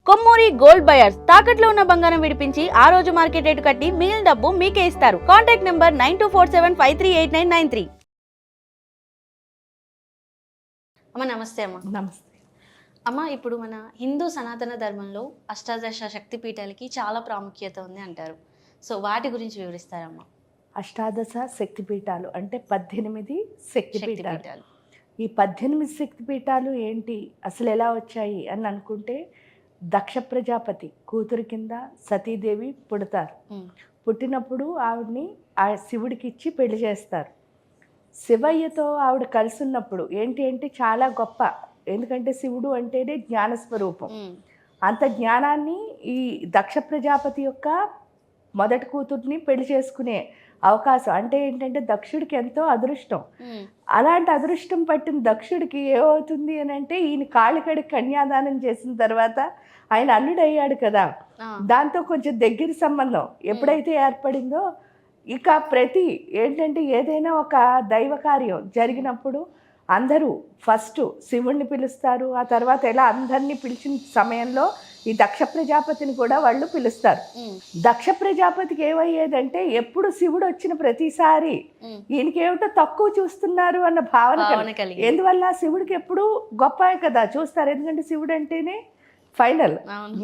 Kommuri gold buyers తాకట్లో ఉన్న బంగారం విడిపించి ఆ రోజు మార్కెట్ రేటు కట్టి మిగిలిన డబ్బు మీకే ఇస్తారు. Contact number 9247538993. అమ్మ నమస్తే. అమ్మ నమస్తే. అమ్మ, ఇప్పుడు మన హిందూ సనాతన ధర్మంలో అష్టాదశ శక్తి పీఠాలకి చాలా ప్రాముఖ్యత ఉంది అంటారు. సో వాటి గురించి వివరిస్తారమ్మా? అష్టాదశ శక్తిపీఠాలు అంటే 18 శక్తిపీఠాలు. శక్తిపీఠాలు. ఈ 18 శక్తిపీఠాలు ఏంటి, అసలు ఎలా వచ్చాయి అని అనుకుంటే, దక్ష ప్రజాపతి కూతురు కింద సతీదేవి పుడతారు. పుట్టినప్పుడు ఆవిడ్ని ఆ శివుడికి ఇచ్చి పెళ్లి చేస్తారు. శివయ్యతో ఆవిడ కలిసి ఉన్నప్పుడు ఏంటి అంటే చాలా గొప్ప, ఎందుకంటే శివుడు అంటేనే జ్ఞానస్వరూపం. అంత జ్ఞానాన్ని ఈ దక్ష ప్రజాపతి యొక్క మొదటి కూతుర్ని పెళ్లి చేసుకునే అవకాశం, అంటే ఏంటంటే దక్షుడికి ఎంతో అదృష్టం. అలాంటి అదృష్టం పట్టిన దక్షుడికి ఏమవుతుంది అని అంటే, ఈయన కాళ్ళకడికి కన్యాదానం చేసిన తర్వాత ఆయన అల్లుడయ్యాడు కదా, దాంతో కొంచెం దగ్గర సంబంధం ఎప్పుడైతే ఏర్పడిందో, ఇక ప్రతి ఏంటంటే ఏదైనా ఒక దైవ కార్యం జరిగినప్పుడు అందరూ ఫస్ట్ శివుణ్ణి పిలుస్తారు. ఆ తర్వాత ఎలా అందరినీ పిలిచిన సమయంలో ఈ దక్ష ప్రజాపతిని కూడా వాళ్ళు పిలుస్తారు. దక్ష ప్రజాపతికి ఏమయ్యేదంటే, ఎప్పుడు శివుడు వచ్చిన ప్రతిసారి ఈయనకేమిటో తక్కువ చూస్తున్నారు అన్న భావన కలిగి, ఎందువల్ల శివుడికి ఎప్పుడు గొప్ప కదా చూస్తారు, ఎందుకంటే శివుడు అంటేనే ఫైనల్.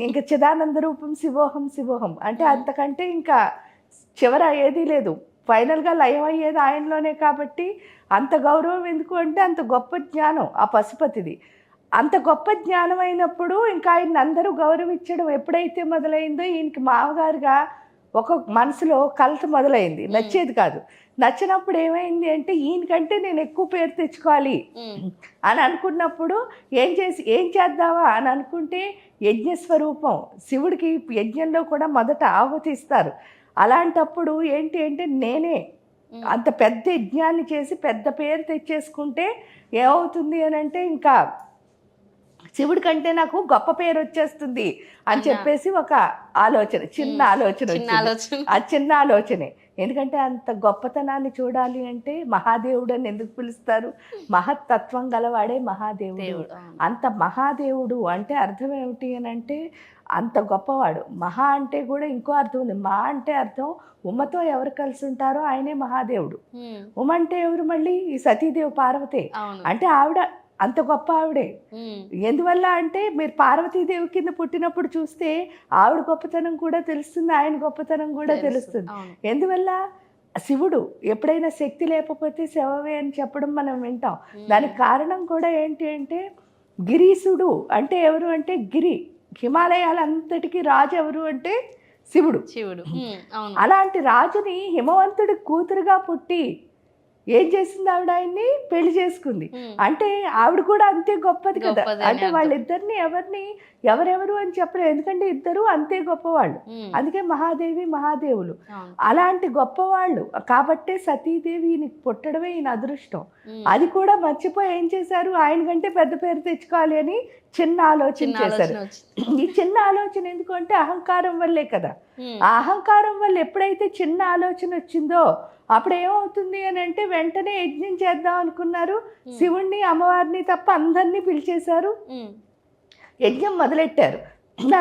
ఇంకా చిదానంద రూపం శివోహం శివోహం అంటే అంతకంటే ఇంకా చివర ఏదీ లేదు, ఫైనల్గా లయం అయ్యేది ఆయనలోనే. కాబట్టి అంత గౌరవం ఎందుకు అంటే, అంత గొప్ప జ్ఞానం ఆ పశుపతిది. అంత గొప్ప జ్ఞానం అయినప్పుడు ఇంకా ఆయన అందరూ గౌరవించడం ఎప్పుడైతే మొదలైందో, ఈయనకి మామగారుగా ఒక మనసులో కలత మొదలైంది. నచ్చేది కాదు. నచ్చినప్పుడు ఏమైంది అంటే, ఈయనకంటే నేను ఎక్కువ పేరు తెచ్చుకోవాలి అని అనుకున్నప్పుడు ఏం చేద్దామా అని అనుకుంటే, యజ్ఞస్వరూపం శివుడికి యజ్ఞంలో కూడా మొదట ఆహుతి ఇస్తారు. అలాంటప్పుడు ఏంటి అంటే, నేనే అంత పెద్ద యజ్ఞాన్ని చేసి పెద్ద పేరు తెచ్చేసుకుంటే ఏమవుతుంది అని అంటే, ఇంకా శివుడి కంటే నాకు గొప్ప పేరు వచ్చేస్తుంది అని చెప్పేసి ఒక ఆలోచన, చిన్న ఆలోచనే. ఎందుకంటే అంత గొప్పతనాన్ని చూడాలి అంటే మహాదేవుడు అని ఎందుకు పిలుస్తారు, మహత్తత్వం గలవాడే మహాదేవుడు. అంత మహాదేవుడు అంటే అర్థం ఏమిటి అని అంటే, అంత గొప్పవాడు. మహా అంటే కూడా ఇంకో అర్థం ఉంది. మా అంటే అర్థం ఉమ్మతో ఎవరు కలిసి ఉంటారో ఆయనే మహాదేవుడు. ఉమ్మ అంటే ఎవరు, మళ్ళీ ఈ సతీదేవి పార్వతే. అంటే ఆవిడ అంత గొప్ప ఆవిడే. ఎందువల్ల అంటే, మీరు పార్వతీదేవి కింద పుట్టినప్పుడు చూస్తే ఆవిడ గొప్పతనం కూడా తెలుస్తుంది, ఆయన గొప్పతనం కూడా తెలుస్తుంది. ఎందువల్ల శివుడు ఎప్పుడైనా శక్తి లేకపోతే శవవే అని చెప్పడం మనం వింటాం. దానికి కారణం కూడా ఏంటి అంటే, గిరీశుడు అంటే ఎవరు అంటే, గిరి హిమాలయాలంతటికీ రాజు ఎవరు అంటే శివుడు. అలాంటి రాజుని హిమవంతుడి కూతురుగా పుట్టి ఏం చేసింది, ఆవిడ ఆయన్ని పెళ్లి చేసుకుంది. అంటే ఆవిడ కూడా అంతే గొప్పది కదా. అంటే వాళ్ళిద్దరిని ఎవరెవరు అని చెప్పలేదు, ఎందుకంటే ఇద్దరు అంతే గొప్పవాళ్ళు. అందుకే మహాదేవి మహాదేవులు. అలాంటి గొప్పవాళ్ళు కాబట్టే సతీదేవి ఈయనకి పుట్టడమే ఈయన అదృష్టం. అది కూడా మర్చిపోయి ఏం చేశారు, ఆయన కంటే పెద్ద పేరు తెచ్చుకోవాలి అని చిన్న ఆలోచన చేశారు. ఈ చిన్న ఆలోచన ఎందుకంటే అహంకారం వల్లే కదా. ఆ అహంకారం వల్ల ఎప్పుడైతే చిన్న ఆలోచన వచ్చిందో, అప్పుడు ఏమవుతుంది అని అంటే, వెంటనే యజ్ఞం చేద్దాం అనుకున్నారు. శివుణ్ణి అమ్మవారిని తప్ప అందరినీ పిలిచేశారు, యజ్ఞం మొదలెట్టారు.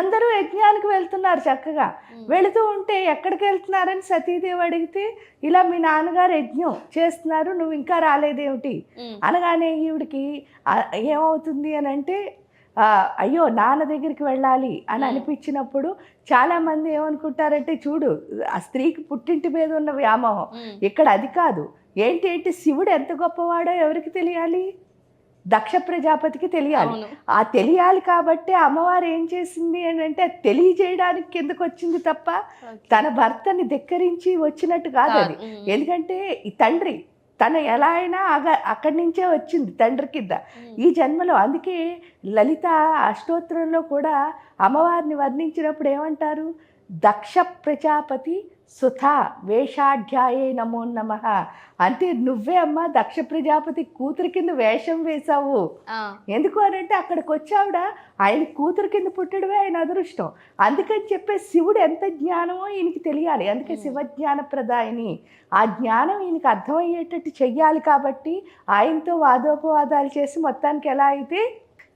అందరూ యజ్ఞానికి వెళ్తున్నారు చక్కగా. వెళుతూ ఉంటే ఎక్కడికి వెళ్తున్నారని సతీదేవి అడిగితే, ఇలా మీ నాన్నగారు యజ్ఞం చేస్తున్నారు, నువ్వు ఇంకా రాలేదేమిటి అనగానే ఈవిడికి ఏమవుతుంది అని అంటే, అయ్యో నాన్న దగ్గరికి వెళ్ళాలి అని అనిపించినప్పుడు చాలామంది ఏమనుకుంటారంటే, చూడు ఆ స్త్రీకి పుట్టింటి మీద ఉన్న వ్యామోహం, ఇక్కడ అది కాదు. ఏంటి శివుడు ఎంత గొప్పవాడో ఎవరికి తెలియాలి, దక్ష ప్రజాపతికి తెలియాలి. ఆ తెలియాలి కాబట్టి అమ్మవారు ఏం చేసింది అని అంటే, అది తెలియజేయడానికి కిందకు వచ్చింది తప్ప తన భర్తని ధిక్కరించి వచ్చినట్టు కాదు అది. ఎందుకంటే ఈ తండ్రి తను ఎలా అయినా అక్కడి నుంచే వచ్చింది తండ్రి కింద ఈ జన్మలో. అందుకే లలిత అష్టోత్తరంలో కూడా అమ్మవారిని వర్ణించినప్పుడు ఏమంటారు, దక్ష ప్రజాపతి సుధ వేషాఢ్యాయే నమో నమః. అంటే నువ్వే అమ్మ దక్ష ప్రజాపతి కూతురు కింద వేషం వేశావు. ఎందుకు అని అంటే, అక్కడికి వచ్చావిడ ఆయన కూతురు కింద పుట్టడమే ఆయన అదృష్టం. అందుకని చెప్పే శివుడు ఎంత జ్ఞానమో ఈయనకి తెలియాలి. అందుకే శివజ్ఞాన ప్రదాయిని. ఆ జ్ఞానం ఈయనకి అర్థమయ్యేటట్టు చెయ్యాలి. కాబట్టి ఆయనతో వాదోపవాదాలు చేసి మొత్తానికి ఎలా అయితే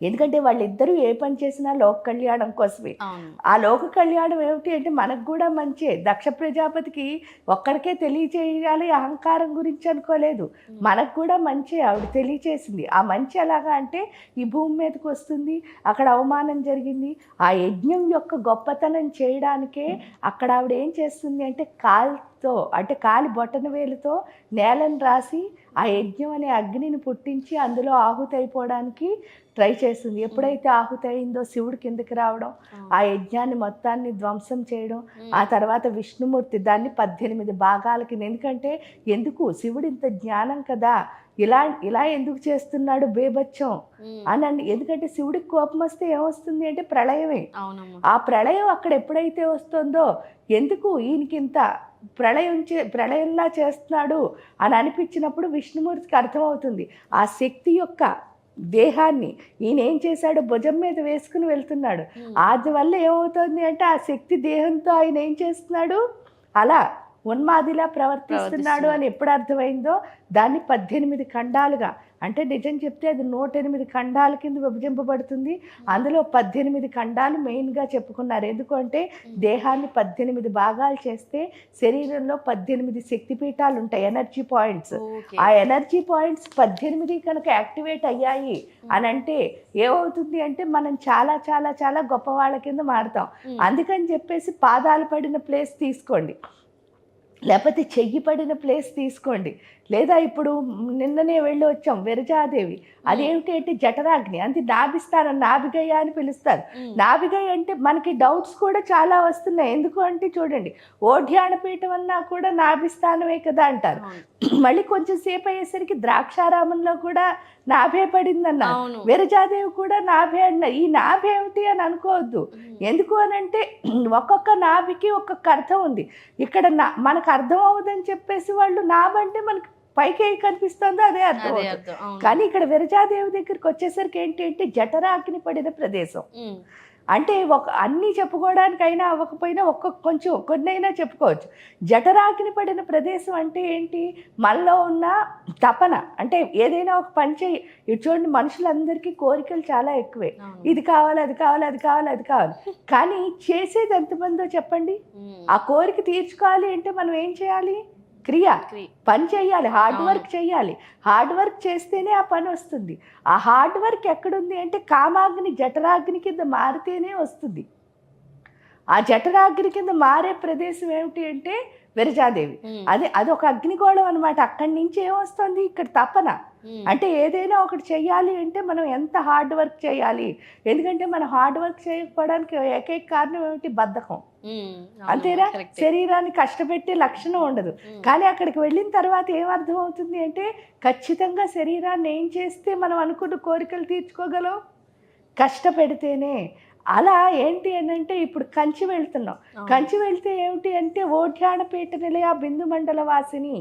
ఎందుకంటే వాళ్ళిద్దరూ ఏ పని చేసినా లోక కళ్యాణం కోసమే. అవును. ఆ లోక కళ్యాణం ఏమిటి అంటే మనకు కూడా మంచే. దక్ష ప్రజాపతికి ఒక్కడికే తెలియచేయాలి అహంకారం గురించి అనుకోలేదు, మనకు కూడా మంచే ఆవిడ తెలియచేసింది. ఆ మంచి ఎలాగా అంటే ఈ భూమి మీదకి వస్తుంది, అక్కడ అవమానం జరిగింది, ఆ యజ్ఞం యొక్క గొప్పతనం చేయడానికే అక్కడ ఆవిడ ఏం చేస్తుంది అంటే కాలుతో అంటే కాలి బొటన వేలుతో నేలను రాసి ఆ యజ్ఞం అనే అగ్నిని పుట్టించి అందులో ఆహుతి అయిపోవడానికి ట్రై చేస్తుంది. ఎప్పుడైతే ఆహుతి అయిందో శివుడు కిందకి రావడం, ఆ యజ్ఞాన్ని మొత్తాన్ని ధ్వంసం చేయడం, ఆ తర్వాత విష్ణుమూర్తి దాన్ని 18 భాగాలకి, ఎందుకంటే ఎందుకు శివుడు ఇంత జ్ఞానం కదా, ఇలా ఇలా ఎందుకు చేస్తున్నాడు బేబచ్చం అని. ఎందుకంటే శివుడికి కోపం వస్తే ఏమొస్తుంది అంటే ప్రళయమే. ఆ ప్రళయం అక్కడ ఎప్పుడైతే వస్తుందో ఎందుకు ఈయనకింత ప్రళయంలా చేస్తున్నాడు అని అనిపించినప్పుడు విష్ణుమూర్తికి అర్థమవుతుంది ఆ శక్తి యొక్క దేహాన్ని ఈయన ఏం చేశాడు భుజం మీద వేసుకుని వెళ్తున్నాడు. అందువల్ల ఏమవుతుంది అంటే ఆ శక్తి దేహంతో ఆయన ఏం చేస్తున్నాడు అలా ఉన్మాదిలా ప్రవర్తిస్తున్నాడు అని ఎప్పుడు అర్థమైందో దాన్ని 18 ఖండాలుగా, అంటే నిజం చెప్తే అది 108 ఖండాల కింద విభజింపబడుతుంది. అందులో 18 ఖండాలు మెయిన్గా చెప్పుకున్నారు. ఎందుకంటే దేహాన్ని 18 భాగాలు చేస్తే శరీరంలో 18 శక్తిపీఠాలు ఉంటాయి, ఎనర్జీ పాయింట్స్. ఆ ఎనర్జీ పాయింట్స్ 18 కనుక యాక్టివేట్ అయ్యాయి అని అంటే ఏమవుతుంది అంటే మనం చాలా చాలా చాలా గొప్ప వాళ్ళ కింద మారుతాం. అందుకని చెప్పేసి పాదాలు పడిన ప్లేస్ తీసుకోండి, లేకపోతే చెయ్యి పడిన ప్లేస్ తీసుకోండి, లేదా ఇప్పుడు నిన్ననే వెళ్ళి వచ్చాం విరజాదేవి, అదేమిటి అంటే జఠరాగ్ని, అంతే నాభిస్థానం, నాభిగయ అని పిలుస్తారు. నాభిగయ అంటే మనకి డౌట్స్ కూడా చాలా వస్తున్నాయి. ఎందుకు అంటే చూడండి ఓఢ్యానపీఠం అన్నా కూడా నాభిస్థానమే కదా అంటారు. మళ్ళీ కొంచెం సేపు అయ్యేసరికి ద్రాక్షారామంలో కూడా నాభే పడిందన్న, విరజాదేవి కూడా నాభే అన్న. ఈ నాభే ఏమిటి అని అనుకోవద్దు. ఎందుకు అని అంటే ఒక్కొక్క నాభికి ఒక్కొక్క అర్థం ఉంది. ఇక్కడ మనకు అర్థం అవ్వదని చెప్పేసి వాళ్ళు నాభంటే మనకి పైకి ఏ కనిపిస్తుందో అదే అర్థం. కానీ ఇక్కడ విరజాదేవి దగ్గరికి వచ్చేసరికి ఏంటి అంటే జఠరాగ్ని పడిన ప్రదేశం. అంటే అన్నీ చెప్పుకోవడానికి అయినా అవ్వకపోయినా కొంచెం కొన్నైనా చెప్పుకోవచ్చు. జఠరాగ్ని పడిన ప్రదేశం అంటే ఏంటి, మనలో ఉన్న తపన, అంటే ఏదైనా ఒక పని చేయి. ఇటు చూడండి మనుషులందరికీ కోరికలు చాలా ఎక్కువే, ఇది కావాలి అది కావాలి అది కావాలి అది కావాలి, కానీ చేసేది ఎంతమందో చెప్పండి. ఆ కోరిక తీర్చుకోవాలి అంటే మనం ఏం చేయాలి, పని చేయాలి, హార్డ్ వర్క్ చేయాలి. హార్డ్ వర్క్ చేస్తేనే ఆ పని వస్తుంది. ఆ హార్డ్ వర్క్ ఎక్కడుంది అంటే కామాగ్ని జఠరాగ్ని కింద మారితేనే వస్తుంది. ఆ జఠరాగ్ని కింద మారే ప్రదేశం ఏమిటి అంటే విరజాదేవి. అదొక అగ్నిగోళం అనమాట. అక్కడి నుంచి ఏమొస్తుంది, ఇక్కడ తపన. అంటే ఏదైనా ఒకటి చెయ్యాలి అంటే మనం ఎంత హార్డ్ వర్క్ చేయాలి. ఎందుకంటే మనం హార్డ్ వర్క్ చేయకపోవడానికి ఏకైక కారణం ఏమిటి, బద్ధకం. అంతేనా, శరీరాన్ని కష్టపెట్టే లక్షణం ఉండదు. కానీ అక్కడికి వెళ్ళిన తర్వాత ఏమర్థం అవుతుంది అంటే ఖచ్చితంగా శరీరాన్ని ఏం చేస్తే మనం అనుకున్న కోరికలు తీర్చుకోగలం, కష్టపెడితేనే. అలా ఏంటి అని అంటే ఇప్పుడు కంచి వెళ్తున్నాం. కంచి వెళ్తే ఏమిటి అంటే ఓఢ్యానపీఠ నిలయ బిందు మండల వాసిని.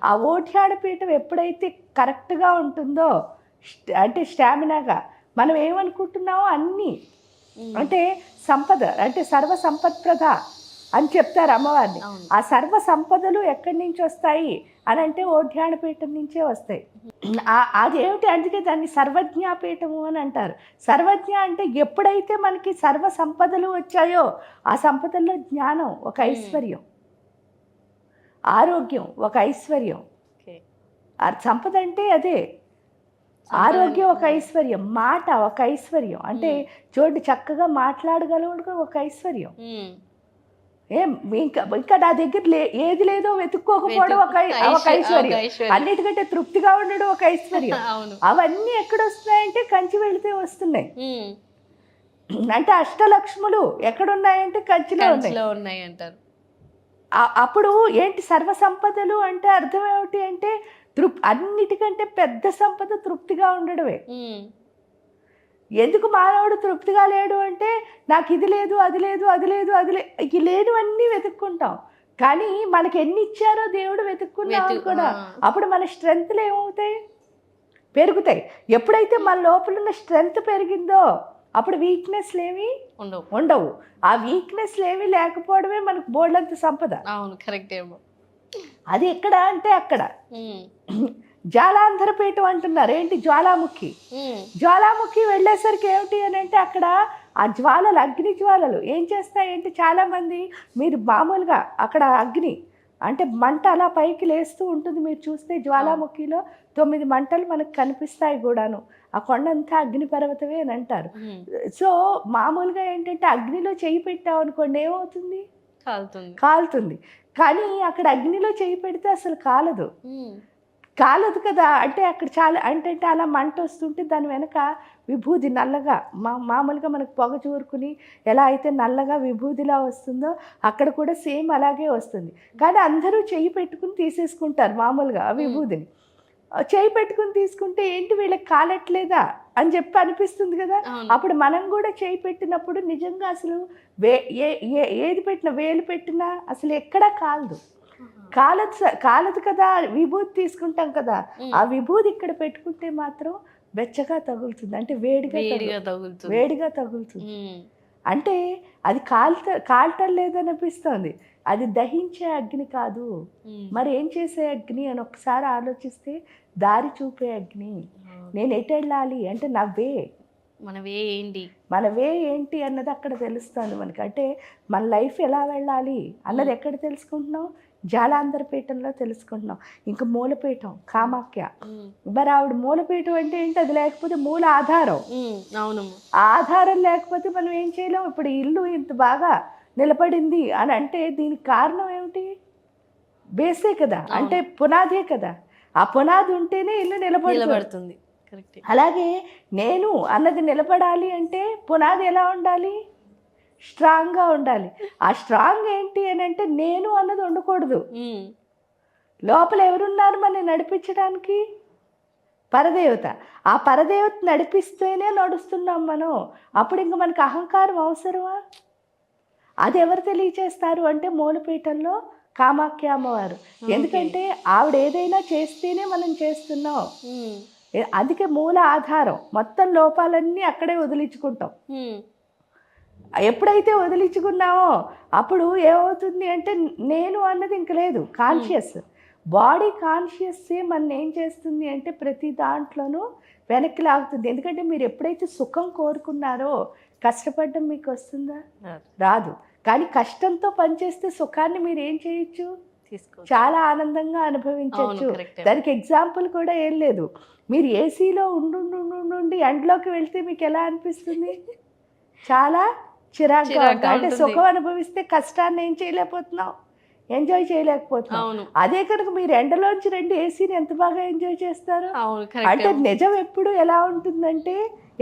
ఆ ఓఢ్యానపీఠం ఎప్పుడైతే కరెక్ట్గా ఉంటుందో అంటే స్టామినాగా మనం ఏమనుకుంటున్నామో అన్నీ, అంటే సంపద అంటే సర్వ సంపత్ప్రద అని చెప్తారు అమ్మవారిని. ఆ సర్వ సంపదలు ఎక్కడి నుంచి వస్తాయి అని అంటే ఓఢ్యానపీఠం నుంచే వస్తాయి. అదేమిటి, అందుకే దాన్ని సర్వజ్ఞాపీఠము అని అంటారు. సర్వజ్ఞ అంటే ఎప్పుడైతే మనకి సర్వ సంపదలు వచ్చాయో ఆ సంపదల్లో జ్ఞానం ఒక ఐశ్వర్యం, ఆరోగ్యం ఒక ఐశ్వర్యం. సంపద అంటే అదే, ఆరోగ్యం ఒక ఐశ్వర్యం, మాట ఒక ఐశ్వర్యం. అంటే చూడండి చక్కగా మాట్లాడగలవడం ఒక ఐశ్వర్యం. ఇంకా నా దగ్గర ఏది లేదో వెతుక్కోకపోవడం ఒక ఐశ్వర్యం. అన్నిటికంటే తృప్తిగా ఉండడం ఒక ఐశ్వర్యం. అవన్నీ ఎక్కడ వస్తున్నాయంటే కంచి వెళితే వస్తున్నాయి. అంటే అష్టలక్ష్ములు ఎక్కడున్నాయంటే కంచిలో ఉన్నాయి అంటారు. అప్పుడు ఏంటి సర్వ సంపదలు అంటే అర్థం ఏమిటి అంటే అన్నిటికంటే పెద్ద సంపద తృప్తిగా ఉండడమే. ఎందుకు మానవుడు తృప్తిగా లేడు అంటే నాకు ఇది లేదు అది లేదు అది లేదు అది లేదు, లేనివన్నీ వెతుక్కుంటాం. కానీ మనకి ఎన్ని ఇచ్చారో దేవుడు వెతుక్కున్నాం కూడా. అప్పుడు మన స్ట్రెంగ్త్లు ఏమవుతాయి, పెరుగుతాయి. ఎప్పుడైతే మన లోపల ఉన్న స్ట్రెంగ్త్ పెరిగిందో అప్పుడు వీక్నెస్లు ఏమి ఉండవు. ఆ వీక్నెస్లు ఏమి లేకపోవడమే మనకు బోల్డంత సంపద. అవును, కరెక్ట్ ఏమో. అది ఎక్కడ అంటే అక్కడ జాలాంధరపీఠం అంటున్నారు. ఏంటి? జ్వాలాముఖి. జ్వాలాముఖి వెళ్ళేసరికి ఏమిటి అని అంటే అక్కడ ఆ జ్వాలలు, అగ్ని జ్వాలలు ఏం చేస్తాయంటే చాలామంది మీరు మామూలుగా అక్కడ అగ్ని అంటే మంట అలా పైకి లేస్తూ ఉంటుంది. మీరు చూస్తే జ్వాలాముఖిలో 9 మంటలు మనకు కనిపిస్తాయి కూడాను. ఆ కొండంతా అగ్ని పర్వతమే అని అంటారు. సో మామూలుగా ఏంటంటే అగ్నిలో చేయి పెట్టావు అనుకోండి ఏమవుతుంది? కాలుతుంది. కానీ అక్కడ అగ్నిలో చేయి పెడితే అసలు కాలదు కదా. అంటే అక్కడ చాలా అంటే అలా మంట వస్తుంటే దాని వెనక విభూది నల్లగా మామూలుగా మనకు పొగ చూరుకుని ఎలా అయితే నల్లగా విభూదిలా వస్తుందో అక్కడ కూడా సేమ్ అలాగే వస్తుంది. కానీ అందరూ చెయ్యి పెట్టుకుని తీసేసుకుంటారు మామూలుగా ఆ విభూదిని. చేయి పెట్టుకుని తీసుకుంటే ఏంటి వీళ్ళకి కాలట్లేదా అని చెప్పి అనిపిస్తుంది కదా. అప్పుడు మనం కూడా చేయి పెట్టినప్పుడు నిజంగా అసలు ఏది పెట్టినా వేలు పెట్టినా అసలు ఎక్కడా కాలదు కదా. విభూతి తీసుకుంటాం కదా, ఆ విభూతి ఇక్కడ పెట్టుకుంటే మాత్రం వెచ్చగా తగులుతుంది. అంటే వేడిగా తగులుతుంది. అంటే అది కాల్టం లేదనిపిస్తుంది. అది దహించే అగ్ని కాదు, మరి ఏం చేసే అగ్ని అని ఒకసారి ఆలోచిస్తే దారి చూపే అగ్ని. నేను ఎటు వెళ్ళాలి అంటే మన వే ఏంటి అన్నది అక్కడ తెలుస్తుంది మనకి. అంటే మన లైఫ్ ఎలా వెళ్ళాలి అన్నది ఎక్కడ తెలుసుకుంటున్నాం? జాలాంధరపీఠంలో తెలుసుకుంటున్నాం. ఇంకా మూలపీఠం కామాఖ్య. మరి ఆవిడ మూలపీఠం అంటే ఏంటి? అది లేకపోతే మూల ఆధారం. ఆధారం లేకపోతే మనం ఏం చేయలేం. ఇప్పుడు ఇల్లు ఇంత బాగా నిలబడింది అని అంటే దీనికి కారణం ఏమిటి? బేసే కదా, అంటే పునాదే కదా. ఆ పునాది ఉంటేనే ఇల్లు నిలబడుతుంది. అలాగే నేను అన్నది నిలబడాలి అంటే పునాది ఎలా ఉండాలి? స్ట్రాంగ్గా ఉండాలి. ఆ స్ట్రాంగ్ ఏంటి అని అంటే నేను అన్నది ఉండకూడదు. లోపల ఎవరున్నారు మనని నడిపించడానికి? పరదేవత. ఆ పరదేవత నడిపిస్తేనే నడుస్తున్నాం మనం. అప్పుడు ఇంక మనకు అహంకారం అవసరమా? అది ఎవరు తెలియచేస్తారు అంటే మూలపీఠంలో కామాఖ్య అమ్మవారు. ఎందుకంటే ఆవిడ ఏదైనా చేస్తేనే మనం చేస్తున్నాం. అందుకే మూల ఆధారం. మొత్తం లోపాలన్నీ అక్కడే వదిలించుకుంటాం. ఎప్పుడైతే వదిలించుకున్నామో అప్పుడు ఏమవుతుంది అంటే నేను అన్నది ఇంక లేదు. కాన్షియస్ బాడీ కాన్షియస్సే మన ఏం చేస్తుంది అంటే ప్రతి దాంట్లోనూ వెనక్కి లాగుతుంది. ఎందుకంటే మీరు ఎప్పుడైతే సుఖం కోరుకున్నారో కష్టపడడం మీకు వస్తుందా? రాదు. కానీ కష్టంతో పనిచేస్తే సుఖాన్ని మీరు ఏం చేయొచ్చు? చాలా ఆనందంగా అనుభవించవచ్చు. దానికి ఎగ్జాంపుల్ కూడా ఏం లేదు. మీరు ఏసీలో ఉండి ఎండలోకి వెళ్తే మీకు ఎలా అనిపిస్తుంది? చాలా చిరాకుగా ఉంటుంది. అంటే సుఖం అనుభవిస్తే కష్టాన్ని ఏం చేయలేకపోతున్నాం, ఎంజాయ్ చేయలేకపోతున్నాం. అదే కనుక మీరు ఎండలోంచి రండి, ఏసీని ఎంత బాగా ఎంజాయ్ చేస్తారు. అంటే నిజం ఎప్పుడు ఎలా ఉంటుందంటే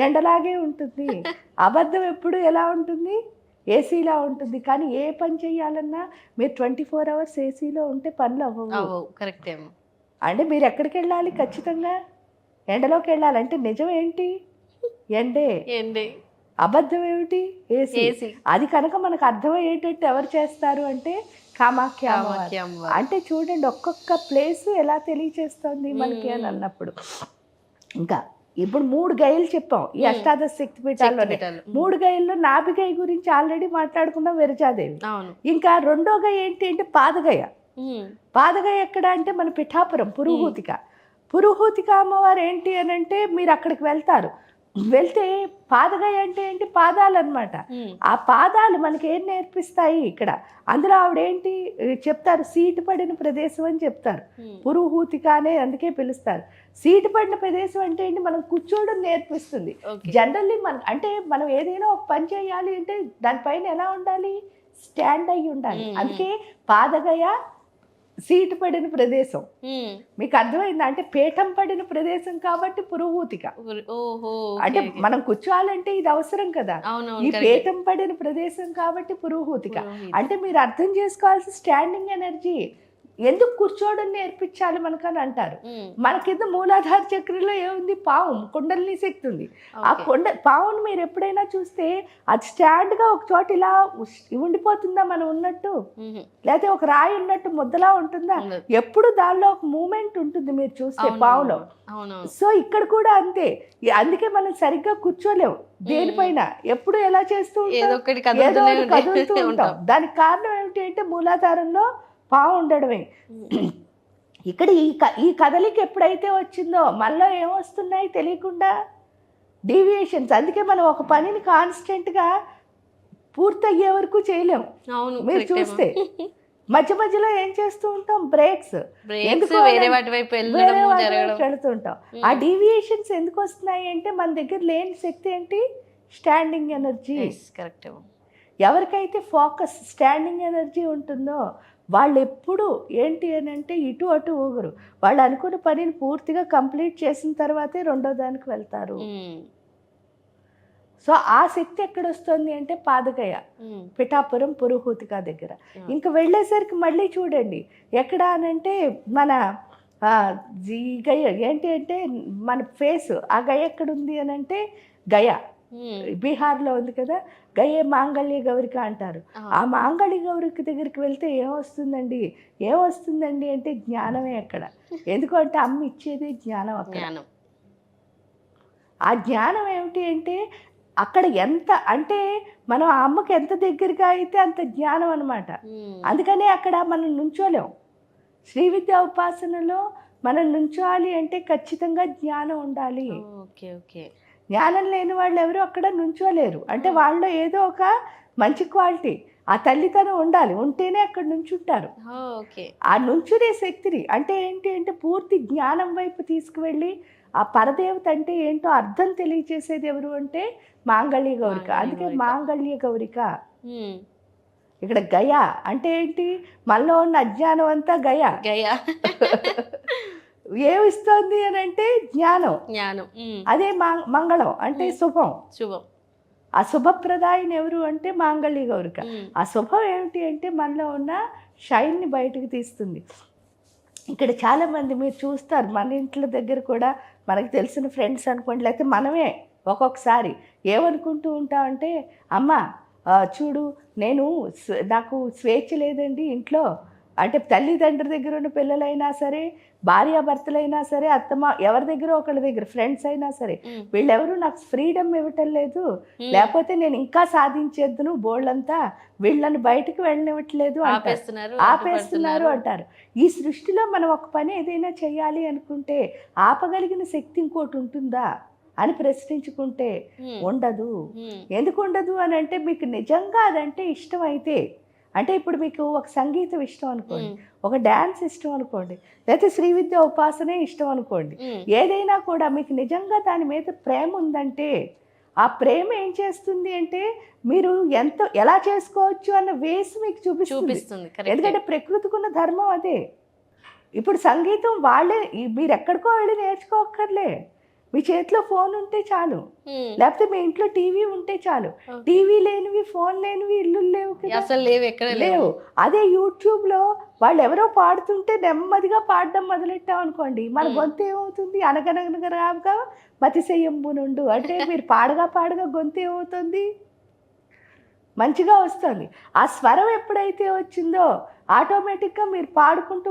ఎండలాగే ఉంటుంది. అబద్ధం ఎప్పుడు ఎలా ఉంటుంది? ఏసీలా ఉంటుంది. కానీ ఏ పని చేయాలన్నా మీరు 24 hours ఏసీలో ఉంటే పనులు అవ్వవు. అంటే మీరు ఎక్కడికి వెళ్ళాలి? ఖచ్చితంగా ఎండలోకి వెళ్ళాలి. అంటే నిజం ఏంటి? ఎండే. అబద్ధం ఏమిటి? ఏసీ. అది కనుక మనకు అర్థమయ్యేటట్టు ఎవరు చేస్తారు అంటే కామాఖ్య అమ్మవారు. అంటే చూడండి ఒక్కొక్క ప్లేస్ ఎలా తెలియచేస్తుంది మనకి అని అన్నప్పుడు. ఇంకా ఇప్పుడు 3 గైలు చెప్పాం ఈ అష్టాదశ శక్తి పీఠాల్లోనే. 3 గైల్లో నాభిగయ గురించి ఆల్రెడీ మాట్లాడుకున్నాం, విరజాదేవి. ఇంకా 2వ గయ ఏంటి అంటే పాదగయ ఎక్కడ అంటే మన పిఠాపురం పురుహూతిక అమ్మవారు. ఏంటి అని అంటే మీరు అక్కడికి వెళ్తే పాదగయ అంటే ఏంటి? పాదాలు అనమాట. ఆ పాదాలు మనకి ఏం నేర్పిస్తాయి ఇక్కడ? అందులో ఆవిడేంటి చెప్తారు? సీటు పడిన ప్రదేశం అని చెప్తారు. పురుహూతిక అనే అందుకే పిలుస్తారు. సీటు పడిన ప్రదేశం అంటే ఏంటి? మనం కూర్చోవడం నేర్పిస్తుంది. జనరల్లీ మనం ఏదైనా ఒక పని చేయాలి అంటే దానిపైన ఎలా ఉండాలి? స్టాండ్ అయ్యి ఉండాలి. అందుకే పాదగయ సీటు పడిన ప్రదేశం. మీకు అర్థమైందా? అంటే పీఠం పడిన ప్రదేశం కాబట్టి పురుహూతిక. అంటే మనం కూర్చోవాలంటే ఇది అవసరం కదా. ఈ పీఠం పడిన ప్రదేశం కాబట్టి పురుహూతిక. అంటే మీరు అర్థం చేసుకోవాల్సిన స్టాండింగ్ ఎనర్జీ. ఎందుకు కూర్చోవడం నేర్పించాలి మనకని అంటారు. మన కింద మూలాధార చక్రంలో ఏముంది? పాము, కుండలిని శక్తి ఉంది. ఆ పావును మీరు ఎప్పుడైనా చూస్తే అది స్టాండ్గా ఒక చోట ఇలా ఉండిపోతుందా మనం ఉన్నట్టు? లేకపోతే ఒక రాయి ఉన్నట్టు ముద్దలా ఉంటుందా? ఎప్పుడు దానిలో ఒక మూమెంట్ ఉంటుంది మీరు చూస్తే పావులో. సో ఇక్కడ కూడా అంతే. అందుకే మనం సరిగ్గా కూర్చోలేము దేనిపైన. ఎప్పుడు ఎలా చేస్తూ ఉంటాం? ఏదో కదులుతూ ఉంటాం. దానికి కారణం ఏమిటి అంటే మూలాధారంలో పావు ఉండడమే. ఇక్కడ ఈ కదలిక ఎప్పుడైతే వచ్చిందో మళ్ళీ ఏమొస్తున్నాయి తెలియకుండా డీవియేషన్స్. అందుకే మనం ఒక పనిని కాన్స్టెంట్గా పూర్తయ్యే వరకు చేయలేము. అవును, మీరు correct ఏమో. చూస్తే మధ్య మధ్యలో ఏం చేస్తూ ఉంటాం, బ్రేక్స్, వేరే వాటి వైపు వెళుతుంటాం. ఆ డీవియేషన్స్ ఎందుకు వస్తున్నాయి అంటే మన దగ్గర లేని శక్తి ఏంటి, స్టాండింగ్ ఎనర్జీ. కరెక్ట్. ఎవరికైతే ఫోకస్ స్టాండింగ్ ఎనర్జీ ఉంటుందో వాళ్ళు ఎప్పుడు ఏంటి అని అంటే ఇటు అటు ఊగరు. వాళ్ళు అనుకున్న పనిని పూర్తిగా కంప్లీట్ చేసిన తర్వాతే రెండో దానికి వెళ్తారు. సో ఆ శక్తి ఎక్కడ వస్తుంది అంటే పాదగయ, పిఠాపురం, పురుహూతిక దగ్గర. ఇంకా వెళ్ళేసరికి మళ్ళీ చూడండి ఎక్కడ అనంటే మన ఈ గయ ఏంటి అంటే మన ఫేస్, ఆ గయ ఎక్కడ ఉంది అని అంటే గయ బీహార్లో ఉంది కదా, గయే మాంగళ్య గౌరిక అంటారు. ఆ మాంగళ్య గౌరిక దగ్గరికి వెళ్తే ఏమొస్తుందండి అంటే జ్ఞానమే అక్కడ. ఎందుకంటే అమ్మ ఇచ్చేది జ్ఞానం అక్కడ. ఆ జ్ఞానం ఏమిటి అంటే అక్కడ ఎంత అంటే మనం ఆ అమ్మకి ఎంత దగ్గరగా అయితే అంత జ్ఞానం అనమాట. అందుకనే అక్కడ మనం నుంచోలేం. శ్రీ విద్యా ఉపాసనలో మనం నుంచోవాలి అంటే ఖచ్చితంగా జ్ఞానం ఉండాలి. Okay okay. జ్ఞానం లేని వాళ్ళు ఎవరు అక్కడ నుంచోలేరు. అంటే వాళ్ళలో ఏదో ఒక మంచి క్వాలిటీ, ఆ తల్లితనం ఉండాలి, ఉంటేనే అక్కడ నుంచుంటారు. ఆ నుంచునే శక్తిని అంటే ఏంటి అంటే పూర్తి జ్ఞానం వైపు తీసుకువెళ్ళి ఆ పరదేవత అంటే ఏంటో అర్థం తెలియచేసేది ఎవరు అంటే మాంగళ్య గౌరిక. అందుకే మాంగళ్య గౌరిక. ఇక్కడ గయ అంటే ఏంటి, మనలో ఉన్న అజ్ఞానం అంతా గయ. ఏమిస్తోంది అని అంటే జ్ఞానం. అదే మంగళం అంటే శుభం. ఆ శుభప్రదాయిని ఎవరు అంటే మాంగళ్య గౌరిక. ఆ శుభం ఏమిటి అంటే మనలో ఉన్న షైన్ని బయటకు తీస్తుంది. ఇక్కడ చాలామంది మీరు చూస్తారు, మన ఇంట్లో దగ్గర కూడా మనకు తెలిసిన ఫ్రెండ్స్ అనుకోండి, లేకపోతే మనమే ఒక్కొక్కసారి ఏమనుకుంటూ ఉంటామంటే అమ్మ చూడు నాకు స్వేచ్ఛ లేదండి ఇంట్లో. అంటే తల్లిదండ్రుల దగ్గర ఉన్న పిల్లలైనా సరే, భార్యాభర్తలైనా సరే, అత్తమ్మ ఎవరి దగ్గర ఒకళ్ళ దగ్గర ఫ్రెండ్స్ అయినా సరే, వీళ్ళెవరు నాకు ఫ్రీడమ్ ఇవ్వటం లేదు, లేకపోతే నేను ఇంకా సాధించేద్దును బోళ్ళంతా, వీళ్ళని బయటకు వెళ్ళనివ్వట్లేదు, ఆపేస్తున్నారు అంటారు. ఈ సృష్టిలో మనం ఒక పని ఏదైనా చేయాలి అనుకుంటే ఆపగలిగిన శక్తి ఇంకోటి ఉంటుందా అని ప్రశ్నించుకుంటే ఉండదు. ఎందుకు ఉండదు అని అంటే మీకు నిజంగా అదంటే ఇష్టం అయితే, అంటే ఇప్పుడు మీకు ఒక సంగీతం ఇష్టం అనుకోండి, ఒక డ్యాన్స్ ఇష్టం అనుకోండి, లేకపోతే శ్రీ విద్య ఉపాసనే ఇష్టం అనుకోండి, ఏదైనా కూడా మీకు నిజంగా దాని మీద ప్రేమ ఉందంటే ఆ ప్రేమ ఏం చేస్తుంది అంటే మీరు ఎలా చేసుకోవచ్చు అన్న వేసి మీకు చూపిస్తుంది. ఎందుకంటే ప్రకృతికున్న ధర్మం అదే. ఇప్పుడు సంగీతం వాళ్ళే, మీరు ఎక్కడికో వెళ్ళి నేర్చుకోక్కర్లే, మీ చేతిలో ఫోన్ ఉంటే చాలు, లేకపోతే మీ ఇంట్లో టీవీ ఉంటే చాలు. టీవీ లేనివి, ఫోన్ లేనివి ఇల్లు లేవు కదా, అసలు లేవు. అదే యూట్యూబ్లో వాళ్ళు ఎవరో పాడుతుంటే నెమ్మదిగా పాడడం మొదలెట్టాం అనుకోండి, మన గొంతు ఏమవుతుంది, అనగనగనగా మతిశయంబు నుండు అంటే మీరు పాడగా గొంతు ఏమవుతుంది, మంచిగా వస్తుంది. ఆ స్వరం ఎప్పుడైతే వచ్చిందో ఆటోమేటిక్గా మీరు పాడుకుంటూ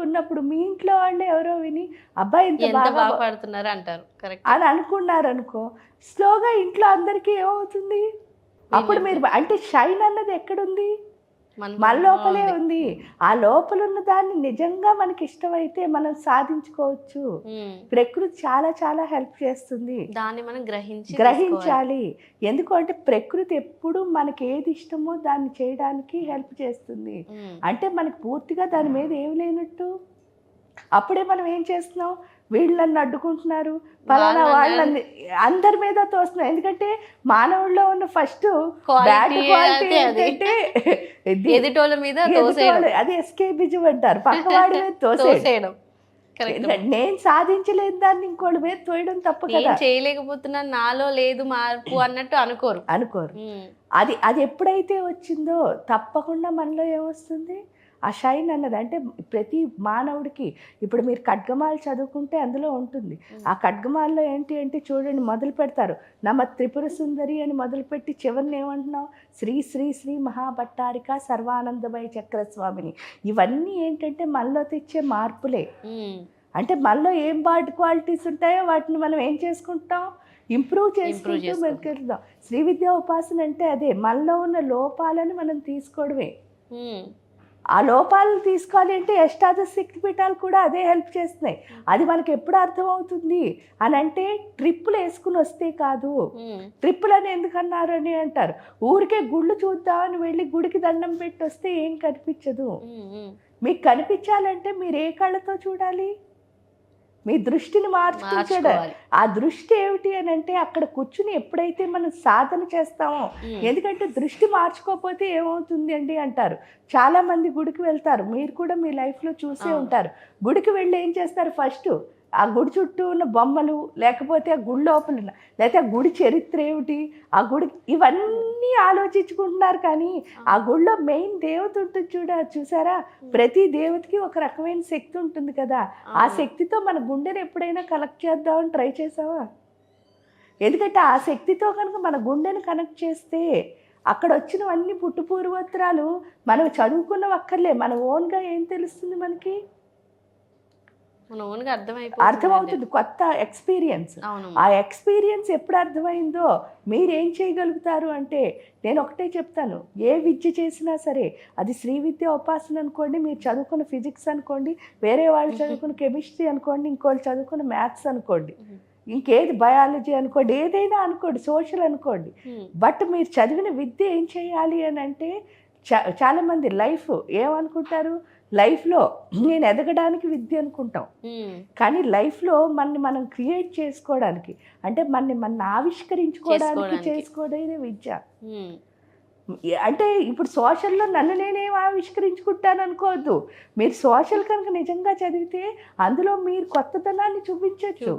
ఉన్నప్పుడు మీ ఇంట్లో వాళ్ళే ఎవరో విని అబ్బాయి ఎంత బాగా పాడుతున్నారు అంటారు అని అనుకున్నారు అనుకో, స్లోగా ఇంట్లో అందరికీ ఏమవుతుంది, అప్పుడు మీరు అంటే షైన్ అన్నది ఎక్కడుంది, మన లోపలే ఉంది. ఆ లోపల ఉన్న దాన్ని నిజంగా మనకి ఇష్టమైతే మనం సాధించుకోవచ్చు. ప్రకృతి చాలా చాలా హెల్ప్ చేస్తుంది, దాన్ని మనం గ్రహించాలి. ఎందుకంటే ప్రకృతి ఎప్పుడు మనకి ఏది ఇష్టమో దాన్ని చేయడానికి హెల్ప్ చేస్తుంది. అంటే మనకి పూర్తిగా దాని మీద ఏమి లేనట్టు, అప్పుడే మనం ఏం చేస్తున్నాం, వీళ్ళని అడ్డుకుంటున్నారు, ఫలానా వాళ్ళని అందరి మీద తోస్తున్నాం. ఎందుకంటే మానవుల్లో ఉన్న ఫస్ట్ బ్యాడ్ క్వాలిటీ ఏంటంటే ఎదుటోళ్ళ మీద అది ఎస్కేపిజం అంటారు, పక్కవాడి మీద తోసేయడం. నేను సాధించలేని దాన్ని ఇంకోళ్ళ మీద తోయడం తప్పు కదా, చేయలేకపోతున్నా, నాలో లేదు మార్పు అన్నట్టు అనుకోరు. అది ఎప్పుడైతే వచ్చిందో తప్పకుండా మనలో ఏమొస్తుంది, ఆ షైన్ అన్నది. అంటే ప్రతి మానవుడికి ఇప్పుడు మీరు ఖడ్గమాలు చదువుకుంటే అందులో ఉంటుంది. ఆ ఖడ్గమాల్లో ఏంటి అంటే చూడండి, మొదలు పెడతారు నమ త్రిపుర సుందరి అని మొదలుపెట్టి చివరిని ఏమంటున్నావు, శ్రీ శ్రీ శ్రీ మహాభట్టారిక సర్వానందమయ చక్రస్వామిని. ఇవన్నీ ఏంటంటే మనలో తెచ్చే మార్పులే. అంటే మనలో ఏం బాడ్ క్వాలిటీస్ ఉంటాయో వాటిని మనం ఏం చేసుకుంటాం, ఇంప్రూవ్ చేసుకుంటూ మెరుకెళ్తాం. శ్రీ విద్యా ఉపాసన అంటే అదే, మనలో ఉన్న లోపాలను మనం తీసుకోవడమే. ఆ లోపాలను తీసుకోవాలి అంటే అష్టాదశ శక్తిపీఠాలు కూడా అదే హెల్ప్ చేస్తున్నాయి. అది మనకి ఎప్పుడు అర్థమవుతుంది అని అంటే ట్రిప్పులు వేసుకుని వస్తే కాదు. ట్రిప్పులు అని ఎందుకన్నారు అని అంటారు. ఊరికే గుళ్ళు చూద్దామని వెళ్ళి గుడికి దండం పెట్టి వస్తే ఏం కనిపించదు. మీకు కనిపించాలంటే మీరు ఏ కళ్ళతో చూడాలి? మీ దృష్టిని మార్చుకుంటాడు. ఆ దృష్టి ఏమిటి అని అంటే అక్కడ కూర్చుని ఎప్పుడైతే మనం సాధన చేస్తామో, ఎందుకంటే దృష్టి మార్చుకోకపోతే ఏమవుతుంది అండి అంటారు. చాలా మంది గుడికి వెళ్తారు, మీరు కూడా మీ లైఫ్లో చూసే ఉంటారు. గుడికి వెళ్ళి ఏం చేస్తారు? ఫస్ట్ ఆ గుడి చుట్టూ ఉన్న బొమ్మలు, లేకపోతే ఆ గుడి లోపల ఉన్న, లేకపోతే ఆ గుడి చరిత్ర ఏమిటి, ఆ గుడి, ఇవన్నీ ఆలోచించుకుంటున్నారు. కానీ ఆ గుడిలో మెయిన్ దేవత ఉంటుంది చూసారా? ప్రతి దేవతకి ఒక రకమైన శక్తి ఉంటుంది కదా. ఆ శక్తితో మన గుండెని ఎప్పుడైనా కనెక్ట్ చేద్దామని ట్రై చేసావా? ఎందుకంటే ఆ శక్తితో కనుక మన గుండెని కనెక్ట్ చేస్తే అక్కడ వచ్చినవన్నీ పుట్టుపూర్వోత్తరాలు మనం చదువుకున్నవక్కర్లే, మన ఓన్గా ఏం తెలుస్తుంది మనకి? అర్థమవుతుంది. కొత్త ఎక్స్పీరియన్స్. ఆ ఎక్స్పీరియన్స్ ఎప్పుడు అర్థమైందో మీరేం చేయగలుగుతారు అంటే, నేను ఒకటే చెప్తాను, ఏ విద్య చేసినా సరే, అది శ్రీ విద్య ఉపాసన అనుకోండి, మీరు చదువుకున్న ఫిజిక్స్ అనుకోండి, వేరే వాళ్ళు చదువుకున్న కెమిస్ట్రీ అనుకోండి, ఇంకోళ్ళు చదువుకున్న మ్యాథ్స్ అనుకోండి, ఇంకేది బయాలజీ అనుకోండి, ఏదైనా అనుకోండి, సోషల్ అనుకోండి. బట్ మీరు చదివిన విద్య ఏం చేయాలి అని అంటే, చాలామంది లైఫ్ ఏమనుకుంటారు, లైఫ్లో నేను ఎదగడానికి విద్య అనుకుంటాం. కానీ లైఫ్లో మనం క్రియేట్ చేసుకోవడానికి, అంటే మనం ఆవిష్కరించుకోవడానికి చేసుకోవడమే విద్య. అంటే ఇప్పుడు సోషల్లో నన్ను నేనేం ఆవిష్కరించుకుంటాను అనుకోవద్దు. మీరు సోషల్ కనుక నిజంగా చదివితే అందులో మీరు కొత్తదనాన్ని చూపించవచ్చు.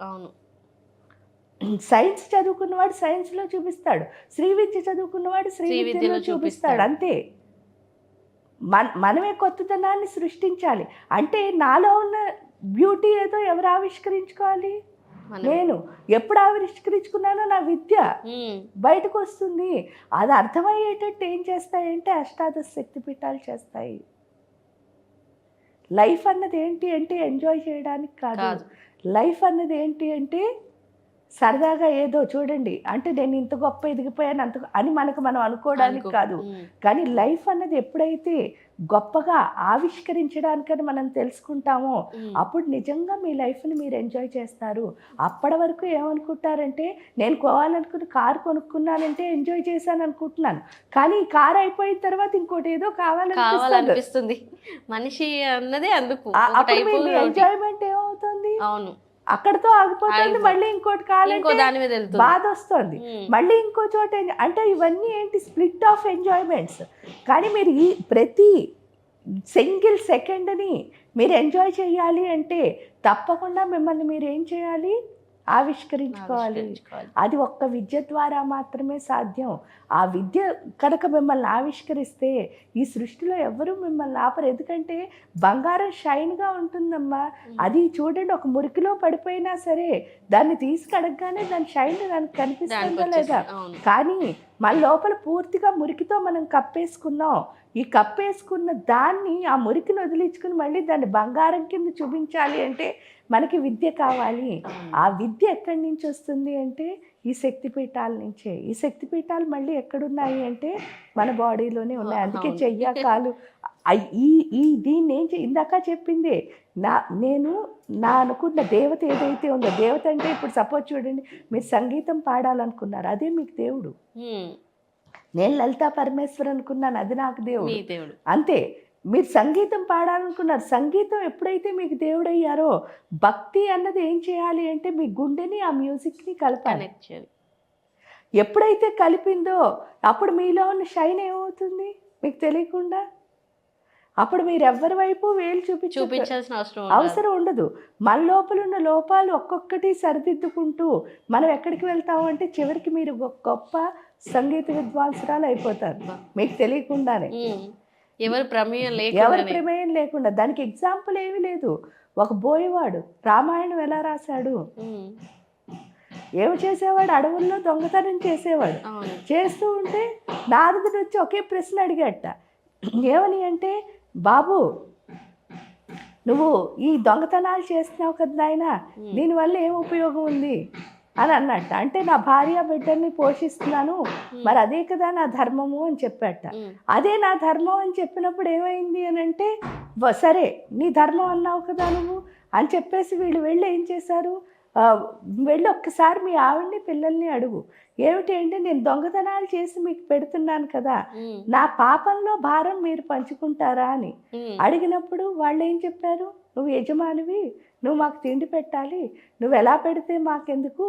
అవును. సైన్స్ చదువుకున్నవాడు సైన్స్లో చూపిస్తాడు, శ్రీ విద్య చదువుకున్నవాడు శ్రీ విద్యలో చూపిస్తాడు. అంతే. మనమే కొత్తదనాన్ని సృష్టించాలి. అంటే నాలో ఉన్న బ్యూటీ ఏదో ఎవరు ఆవిష్కరించుకోవాలి? నేను ఎప్పుడు ఆవిష్కరించుకున్నానో నా విద్య బయటకు వస్తుంది. అది అర్థమయ్యేటట్టు ఏం చేస్తాయంటే అష్టాదశ శక్తిపీఠాలు చేస్తాయి. లైఫ్ అన్నది ఏంటి అంటే ఎంజాయ్ చేయడానికి కాదు. లైఫ్ అన్నది ఏంటి అంటే సరదాగా ఏదో చూడండి, అంటే నేను ఇంత గొప్ప ఎదిగిపోయాను అంత అని మనం అనుకోవడానికి కాదు. కానీ లైఫ్ అన్నది ఎప్పుడైతే గొప్పగా ఆవిష్కరించడానికని మనం తెలుసుకుంటామో అప్పుడు నిజంగా మీ లైఫ్ని మీరు ఎంజాయ్ చేస్తారు. అప్పటి వరకు ఏమనుకుంటారంటే, నేను కోవాలనుకున్న కారు కొనుక్కున్నానంటే ఎంజాయ్ చేశాను అనుకుంటున్నాను, కానీ ఈ కారు అయిపోయిన తర్వాత ఇంకోటి ఏదో కావాలనిపిస్తుంది. మనిషి అన్నదే అందుకు ఎంజాయ్మెంట్ ఏమవుతుంది? అవును, అక్కడతో ఆగిపోతుంది. మళ్ళీ ఇంకోటి కావాలంటే బాధ వస్తుంది, మళ్ళీ ఇంకో చోట. అంటే ఇవన్నీ ఏంటి? Split of enjoyments. కానీ మీరు ఈ ప్రతి సింగిల్ సెకండ్ని మీరు ఎంజాయ్ చేయాలి అంటే తప్పకుండా మిమ్మల్ని మీరు ఏం చేయాలి? ఆవిష్కరించుకోవాలి. అది ఒక్క విద్య ద్వారా మాత్రమే సాధ్యం. ఆ విద్య కనుక మిమ్మల్ని ఆవిష్కరిస్తే ఈ సృష్టిలో ఎవరు మిమ్మల్ని ఆపరు. ఎందుకంటే బంగారం షైన్గా ఉంటుందమ్మా. అది చూడండి, ఒక మురికిలో పడిపోయినా సరే దాన్ని తీసుకడగానే దాని షైన్ దానికి కనిపిస్తుందా లేదా? కానీ మన లోపల పూర్తిగా మురికితో మనం కప్పేసుకున్నాం. ఈ కప్పేసుకున్న దాన్ని, ఆ మురికిని వదిలించుకుని మళ్ళీ దాన్ని బంగారం కింద చూపించాలి అంటే మనకి విద్య కావాలి. ఆ విద్య ఎక్కడి నుంచి వస్తుంది అంటే ఈ శక్తిపీఠాల నుంచే. ఈ శక్తిపీఠాలు మళ్ళీ ఎక్కడున్నాయి అంటే మన బాడీలోనే ఉన్నాయి. అందుకే చెయ్య కాలు ఈ దీన్ని ఏం ఇందాక చెప్పిందే, నేను అనుకున్న దేవత ఏదైతే ఉందో, దేవత అంటే ఇప్పుడు సపోజ్ చూడండి, మీరు సంగీతం పాడాలనుకున్నారు, అదే మీకు దేవుడు. నేను లలితా పరమేశ్వర్ అనుకున్నాను, అది నాకు దేవుడు. అంతే. మీరు సంగీతం పాడాలనుకున్నారు, సంగీతం ఎప్పుడైతే మీకు దేవుడయ్యారో, భక్తి అన్నది ఏం చేయాలి అంటే మీ గుండెని ఆ మ్యూజిక్ని కలపాలి. ఎప్పుడైతే కలిపిందో అప్పుడు మీలో ఉన్న షైన్ ఏమవుతుంది మీకు తెలియకుండా. అప్పుడు మీరు ఎవరి వైపు వేలు చూపించాల్సిన అవసరం ఉండదు. మన లోపల ఉన్న లోపాలు ఒక్కొక్కటి సరిదిద్దుకుంటూ మనం ఎక్కడికి వెళ్తాము అంటే చివరికి మీరు గొప్ప సంగీత విద్వాంసురాలు అయిపోతారు మీకు తెలియకుండానే. ఎవరి ప్రమేయం లేకుండా. దానికి ఎగ్జాంపుల్ ఏమీ లేదు. ఒక బోయేవాడు రామాయణం ఎలా రాశాడు? ఏమి చేసేవాడు? అడవుల్లో దొంగతనం చేసేవాడు. చేస్తూ ఉంటే నారదుడు వచ్చి ఒకే ప్రశ్న అడిగాట. ఏమని అంటే, బాబు నువ్వు ఈ దొంగతనాలు చేస్తున్నావు కదా నాయన, దీనివల్ల ఏం ఉపయోగం ఉంది అని అన్నట్ట. అంటే నా భార్య బిడ్డల్ని పోషిస్తున్నాను, మరి అదే కదా నా ధర్మము అని చెప్పాట. అదే నా ధర్మం అని చెప్పినప్పుడు ఏమైంది అని అంటే, సరే నీ ధర్మం అన్నావు కదా నువ్వు అని చెప్పేసి వీళ్ళు వెళ్ళి ఏం చేశారు, వెళ్ళి ఒక్కసారి మీ ఆవిడ్ని పిల్లల్ని అడుగు, ఏమిటి అంటే నేను దొంగతనాలు చేసి మీకు పెడుతున్నాను కదా, నా పాపంలో భారం మీరు పంచుకుంటారా అని అడిగినప్పుడు వాళ్ళు ఏం చెప్పారు, నువ్వు యజమానివి, నువ్వు మాకు తిండి పెట్టాలి, నువ్వు ఎలా పెడితే మాకెందుకు,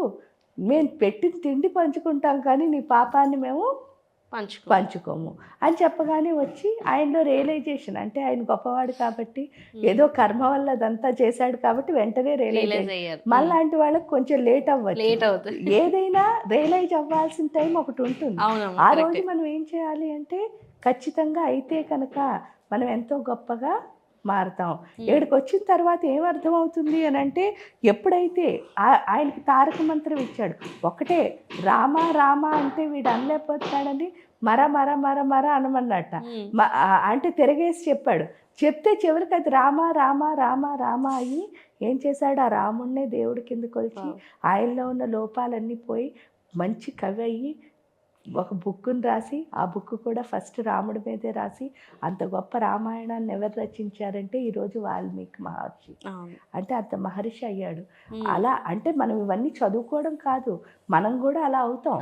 మేము పెట్టిన తిండి పంచుకుంటాం కానీ నీ పాపాన్ని మేము పంచుకోము అని చెప్పగానే వచ్చి ఆయనలో రియలైజేషన్, అంటే ఆయన గొప్పవాడు కాబట్టి ఏదో కర్మ వల్ల అదంతా చేశాడు కాబట్టి వెంటనే రియలైజ్ అయ్యారు. మళ్ళాంటి వాళ్ళకి కొంచెం లేట్ అవ్వచ్చు, ఏదైనా రియలైజ్ అవ్వాల్సిన టైం ఒకటి ఉంటుంది. ఆ రోజు మనం ఏం చేయాలి అంటే ఖచ్చితంగా అయితే కనుక మనం ఎంతో గొప్పగా మారుతాం. ఇక్కడికి వచ్చిన తర్వాత ఏమర్థం అవుతుంది అని అంటే, ఎప్పుడైతే ఆయనకి తారక మంత్రం ఇచ్చాడు, ఒకటే రామ రామ అంటే వీడు అనలేకపోతాడని మర మర మర మర అనమన్నట్ట. అంటే తిరగేసి చెప్పాడు. చెప్తే చివరికి అది రామ రామ రామ రామ అయ్యి ఏం చేశాడు, ఆ రాముడినే దేవుడి కింద కొలిచి ఆయనలో ఉన్న లోపాలన్నీ పోయి మంచి కవి అయ్యి ఒక బుక్కుని రాసి, ఆ బుక్ కూడా ఫస్ట్ రాముడి మీదే రాసి, అంత గొప్ప రామాయణాన్ని ఎవరు రచించారంటే ఈరోజు వాల్మీకి మహర్షి. అంటే అంత మహర్షి అయ్యాడు. అలా అంటే మనం ఇవన్నీ చదువుకోవడం కాదు, మనం కూడా అలా అవుతాం.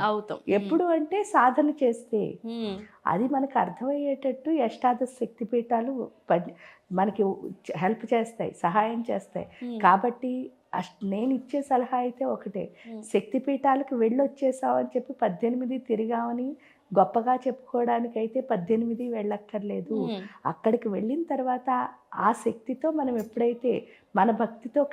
ఎప్పుడు అంటే సాధన చేస్తే అది మనకు అర్థమయ్యేటట్టు అష్టాదశ శక్తిపీఠాలు మనకి హెల్ప్ చేస్తాయి, సహాయం చేస్తాయి. కాబట్టి నేను ఇచ్చే సలహా అయితే ఒకటే, శక్తిపీఠాలకు వెళ్ళొచ్చేసావు అని చెప్పి 18 తిరిగామని గొప్పగా చెప్పుకోవడానికి అయితే 18 వెళ్ళక్కర్లేదు. అక్కడికి వెళ్ళిన తర్వాత ఆ శక్తితో మనం ఎప్పుడైతే మన భక్తితో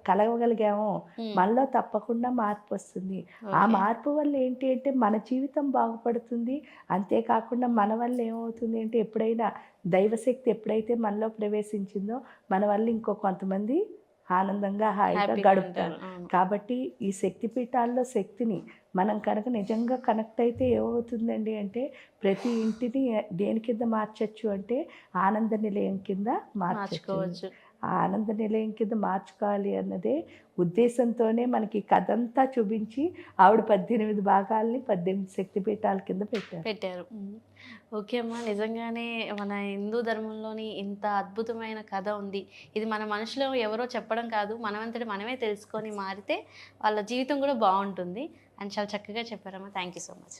కలవగలిగామో మనలో తప్పకుండా మార్పు వస్తుంది. ఆ మార్పు వల్ల ఏంటి అంటే మన జీవితం బాగుపడుతుంది. అంతేకాకుండా మన వల్ల ఏమవుతుంది అంటే, ఎప్పుడైనా దైవశక్తి ఎప్పుడైతే మనలో ప్రవేశించిందో మన వల్ల ఇంకో కొంతమంది ఆనందంగా హాయిగా గడుపుతారు. కాబట్టి ఈ శక్తిపీఠాల్లో శక్తిని మనం కనుక నిజంగా కనెక్ట్ అయితే ఏమవుతుందండి అంటే, ప్రతి ఇంటిని దేని కింద మార్చచ్చు అంటే ఆనంద నిలయం కింద మార్చుకోవచ్చు. ఆ ఆనంద నిలయం కింద మార్చుకోవాలి అన్నదే ఉద్దేశంతోనే మనకి కథ అంతా చూపించి ఆవిడ 18 భాగాల్ని 18 శక్తిపీఠాల కింద పెట్టారు. ఓకే అమ్మా, నిజంగానే మన హిందూ ధర్మంలోని ఇంత అద్భుతమైన కథ ఉంది. ఇది మన మనుషులు ఎవరో చెప్పడం కాదు, మనమంతటి మనమే తెలుసుకొని మారితే వాళ్ళ జీవితం కూడా బాగుంటుంది అని చాలా చక్కగా చెప్పారమ్మా. Thank you so much.